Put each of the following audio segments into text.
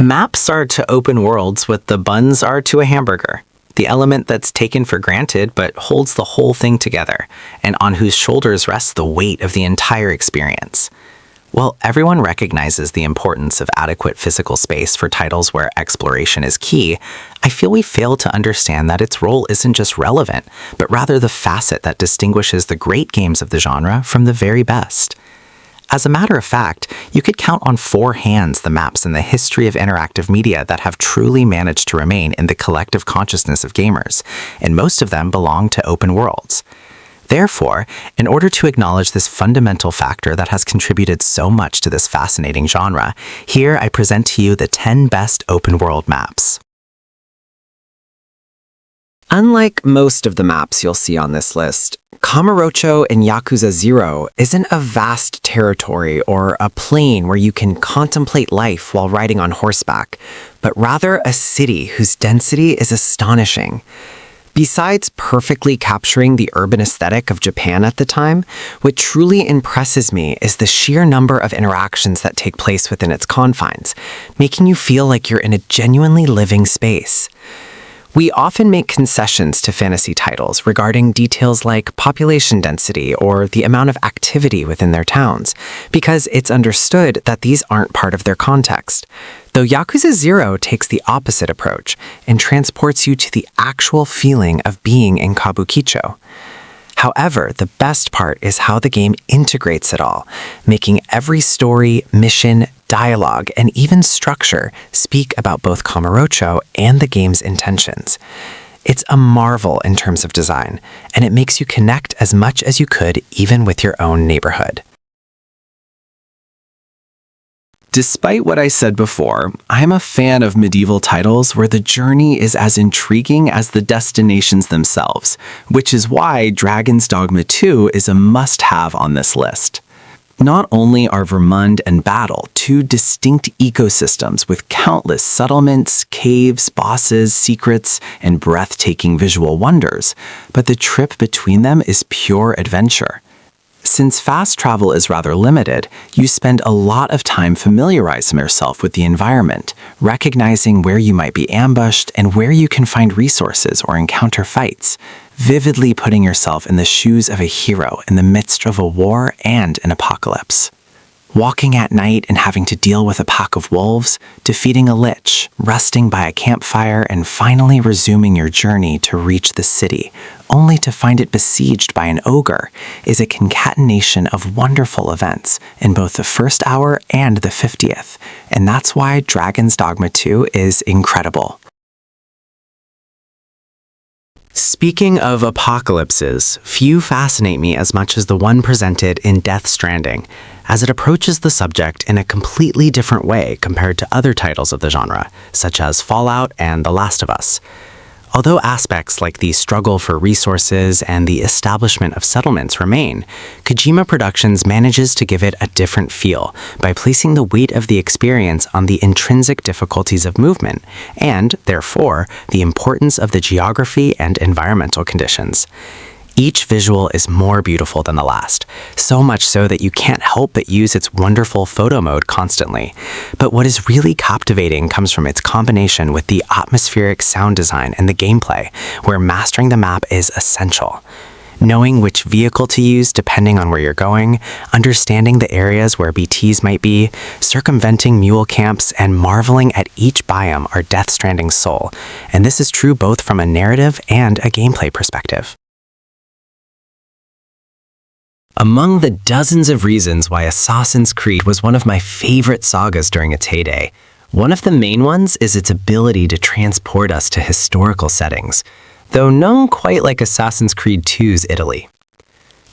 Maps are to open worlds what the buns are to a hamburger. The element that's taken for granted but holds the whole thing together, and on whose shoulders rests the weight of the entire experience. While everyone recognizes the importance of adequate physical space for titles where exploration is key, I feel we fail to understand that its role isn't just relevant, but rather the facet that distinguishes the great games of the genre from the very best. As a matter of fact, you could count on 4 hands the maps in the history of interactive media that have truly managed to remain in the collective consciousness of gamers, and most of them belong to open worlds. Therefore, in order to acknowledge this fundamental factor that has contributed so much to this fascinating genre, here I present to you the 10 best open-world maps. Unlike most of the maps you'll see on this list, Kamurocho in Yakuza 0 isn't a vast territory or a plain where you can contemplate life while riding on horseback, but rather a city whose density is astonishing. Besides perfectly capturing the urban aesthetic of Japan at the time, what truly impresses me is the sheer number of interactions that take place within its confines, making you feel like you're in a genuinely living space. We often make concessions to fantasy titles regarding details like population density or the amount of activity within their towns, because it's understood that these aren't part of their context. Though Yakuza 0 takes the opposite approach and transports you to the actual feeling of being in Kabukicho. However, the best part is how the game integrates it all, making every story, mission, dialogue, and even structure speak about both Kamurocho and the game's intentions. It's a marvel in terms of design, and it makes you connect as much as you could even with your own neighborhood. Despite what I said before, I'm a fan of medieval titles where the journey is as intriguing as the destinations themselves, which is why Dragon's Dogma 2 is a must-have on this list. Not only are Vermund and Battle 2 distinct ecosystems with countless settlements, caves, bosses, secrets, and breathtaking visual wonders, but the trip between them is pure adventure. Since fast travel is rather limited, you spend a lot of time familiarizing yourself with the environment, recognizing where you might be ambushed and where you can find resources or encounter fights, vividly putting yourself in the shoes of a hero in the midst of a war and an apocalypse. Walking at night and having to deal with a pack of wolves, defeating a lich, resting by a campfire, and finally resuming your journey to reach the city, only to find it besieged by an ogre, is a concatenation of wonderful events in both the first hour and the 50th, and that's why Dragon's Dogma 2 is incredible. Speaking of apocalypses, few fascinate me as much as the one presented in Death Stranding, as it approaches the subject in a completely different way compared to other titles of the genre, such as Fallout and The Last of Us. Although aspects like the struggle for resources and the establishment of settlements remain, Kojima Productions manages to give it a different feel by placing the weight of the experience on the intrinsic difficulties of movement and, therefore, the importance of the geography and environmental conditions. Each visual is more beautiful than the last, so much so that you can't help but use its wonderful photo mode constantly. But what is really captivating comes from its combination with the atmospheric sound design and the gameplay, where mastering the map is essential. Knowing which vehicle to use depending on where you're going, understanding the areas where BTs might be, circumventing mule camps, and marveling at each biome are Death Stranding's soul, and this is true both from a narrative and a gameplay perspective. Among the dozens of reasons why Assassin's Creed was one of my favorite sagas during its heyday, one of the main ones is its ability to transport us to historical settings, though none quite like Assassin's Creed 2's Italy.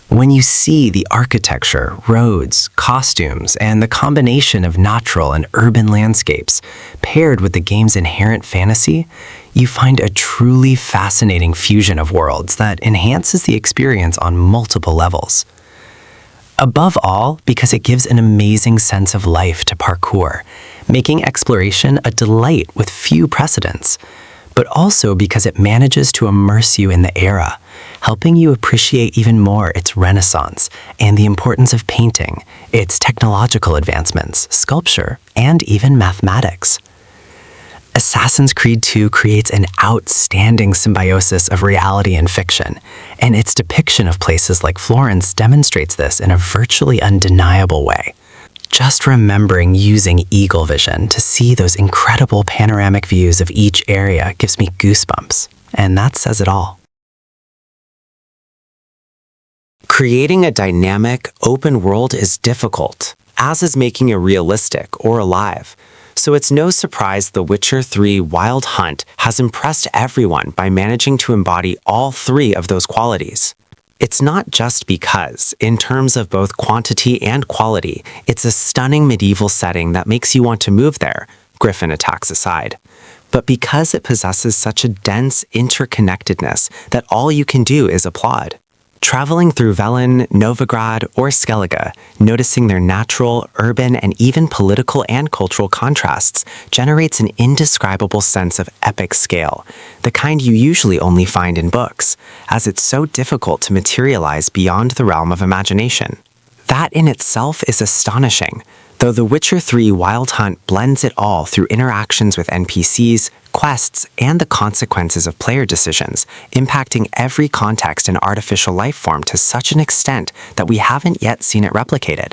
When you see the architecture, roads, costumes, and the combination of natural and urban landscapes paired with the game's inherent fantasy, you find a truly fascinating fusion of worlds that enhances the experience on multiple levels. Above all, because it gives an amazing sense of life to parkour, making exploration a delight with few precedents, but also because it manages to immerse you in the era, helping you appreciate even more its renaissance and the importance of painting, its technological advancements, sculpture, and even mathematics. Assassin's Creed 2 creates an outstanding symbiosis of reality and fiction, and its depiction of places like Florence demonstrates this in a virtually undeniable way. Just remembering using eagle vision to see those incredible panoramic views of each area gives me goosebumps, and that says it all. Creating a dynamic, open world is difficult, as is making it realistic or alive. So it's no surprise The Witcher 3 Wild Hunt has impressed everyone by managing to embody all three of those qualities. It's not just because, in terms of both quantity and quality, it's a stunning medieval setting that makes you want to move there, Griffin attacks aside, but because it possesses such a dense interconnectedness that all you can do is applaud. Traveling through Velen, Novigrad, or Skellige, noticing their natural, urban, and even political and cultural contrasts generates an indescribable sense of epic scale, the kind you usually only find in books, as it's so difficult to materialize beyond the realm of imagination. That in itself is astonishing, though The Witcher 3 Wild Hunt blends it all through interactions with NPCs, quests, and the consequences of player decisions, impacting every context and artificial life form to such an extent that we haven't yet seen it replicated.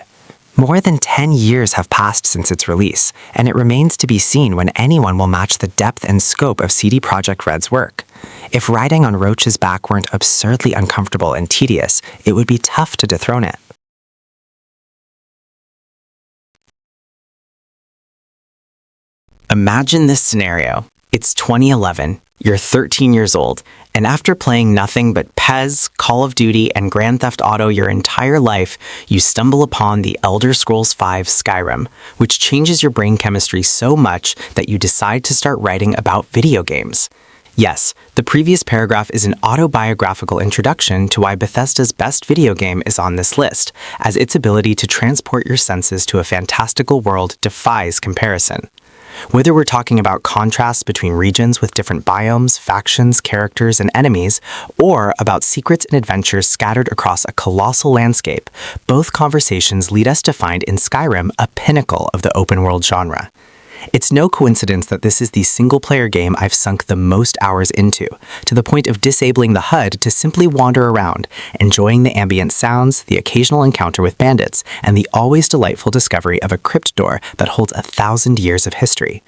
More than 10 years have passed since its release, and it remains to be seen when anyone will match the depth and scope of CD Projekt Red's work. If riding on Roach's back weren't absurdly uncomfortable and tedious, it would be tough to dethrone it. Imagine this scenario. It's 2011, you're 13 years old, and after playing nothing but PES, Call of Duty, and Grand Theft Auto your entire life, you stumble upon the Elder Scrolls V Skyrim, which changes your brain chemistry so much that you decide to start writing about video games. Yes, the previous paragraph is an autobiographical introduction to why Bethesda's best video game is on this list, as its ability to transport your senses to a fantastical world defies comparison. Whether we're talking about contrasts between regions with different biomes, factions, characters, and enemies, or about secrets and adventures scattered across a colossal landscape, both conversations lead us to find in Skyrim a pinnacle of the open-world genre. It's no coincidence that this is the single-player game I've sunk the most hours into, to the point of disabling the HUD to simply wander around, enjoying the ambient sounds, the occasional encounter with bandits, and the always delightful discovery of a crypt door that holds 1,000 years of history.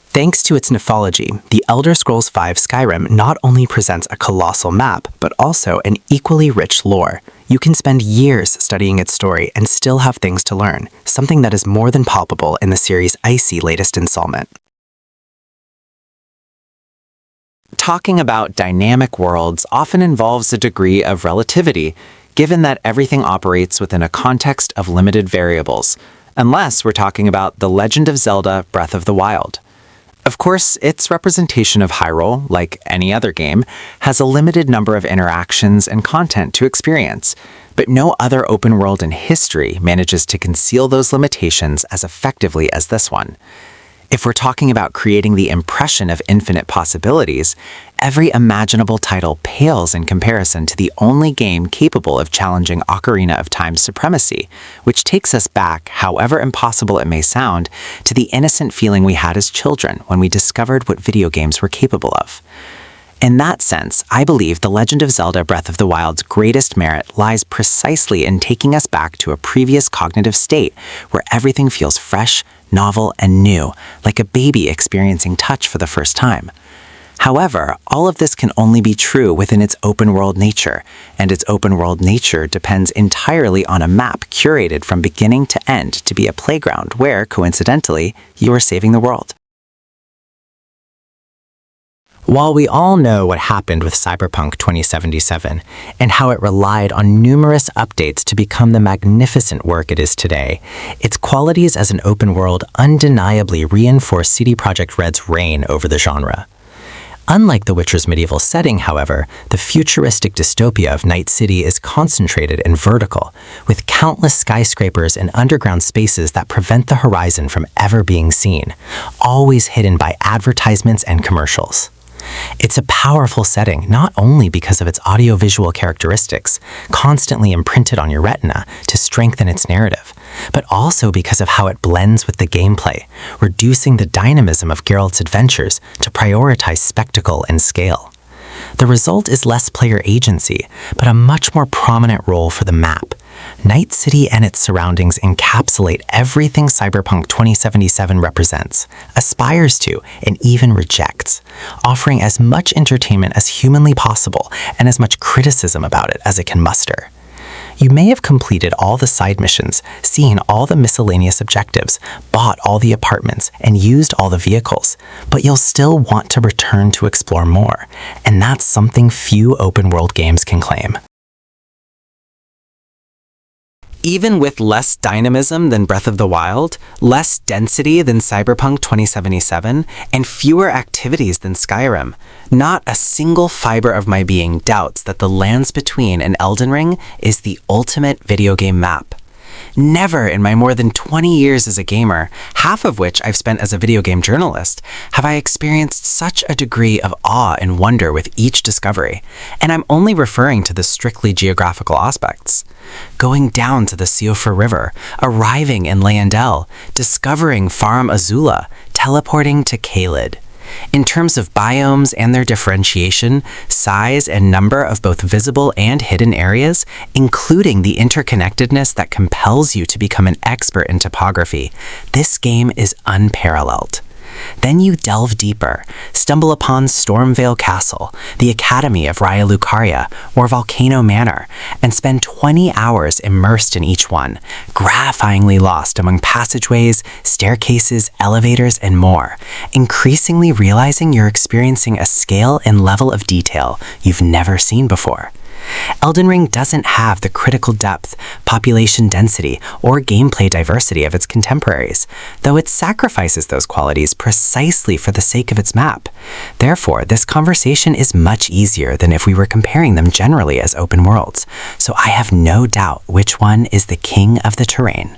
Thanks to its mythology, the Elder Scrolls V Skyrim not only presents a colossal map, but also an equally rich lore. You can spend years studying its story and still have things to learn, something that is more than palpable in the series' icy latest installment. Talking about dynamic worlds often involves a degree of relativity, given that everything operates within a context of limited variables, unless we're talking about The Legend of Zelda: Breath of the Wild. Of course, its representation of Hyrule, like any other game, has a limited number of interactions and content to experience, but no other open world in history manages to conceal those limitations as effectively as this one. If we're talking about creating the impression of infinite possibilities, every imaginable title pales in comparison to the only game capable of challenging Ocarina of Time's supremacy, which takes us back, however impossible it may sound, to the innocent feeling we had as children when we discovered what video games were capable of. In that sense, I believe The Legend of Zelda: Breath of the Wild's greatest merit lies precisely in taking us back to a previous cognitive state where everything feels fresh, novel, and new, like a baby experiencing touch for the first time. However, all of this can only be true within its open-world nature, and its open-world nature depends entirely on a map curated from beginning to end to be a playground where, coincidentally, you are saving the world. While we all know what happened with Cyberpunk 2077 and how it relied on numerous updates to become the magnificent work it is today, its qualities as an open world undeniably reinforce CD Projekt Red's reign over the genre. Unlike The Witcher's medieval setting, however, the futuristic dystopia of Night City is concentrated and vertical, with countless skyscrapers and underground spaces that prevent the horizon from ever being seen, always hidden by advertisements and commercials. It's a powerful setting not only because of its audiovisual characteristics, constantly imprinted on your retina to strengthen its narrative, but also because of how it blends with the gameplay, reducing the dynamism of Geralt's adventures to prioritize spectacle and scale. The result is less player agency, but a much more prominent role for the map. Night City and its surroundings encapsulate everything Cyberpunk 2077 represents, aspires to, and even rejects, offering as much entertainment as humanly possible and as much criticism about it as it can muster. You may have completed all the side missions, seen all the miscellaneous objectives, bought all the apartments, and used all the vehicles, but you'll still want to return to explore more, and that's something few open-world games can claim. Even with less dynamism than Breath of the Wild, less density than Cyberpunk 2077, and fewer activities than Skyrim, not a single fiber of my being doubts that the Lands Between and Elden Ring is the ultimate video game map. Never in my more than 20 years as a gamer, half of which I've spent as a video game journalist, have I experienced such a degree of awe and wonder with each discovery, and I'm only referring to the strictly geographical aspects. Going down to the Siofor River, arriving in Leyndell, discovering Farum Azula, teleporting to Caelid. In terms of biomes and their differentiation, size and number of both visible and hidden areas, including the interconnectedness that compels you to become an expert in topography, this game is unparalleled. Then you delve deeper, stumble upon Stormvale Castle, the Academy of Raya Lucaria, or Volcano Manor, and spend 20 hours immersed in each one, gratifyingly lost among passageways, staircases, elevators, and more, increasingly realizing you're experiencing a scale and level of detail you've never seen before. Elden Ring doesn't have the critical depth, population density, or gameplay diversity of its contemporaries, though it sacrifices those qualities precisely for the sake of its map. Therefore, this conversation is much easier than if we were comparing them generally as open worlds, so I have no doubt which one is the king of the terrain.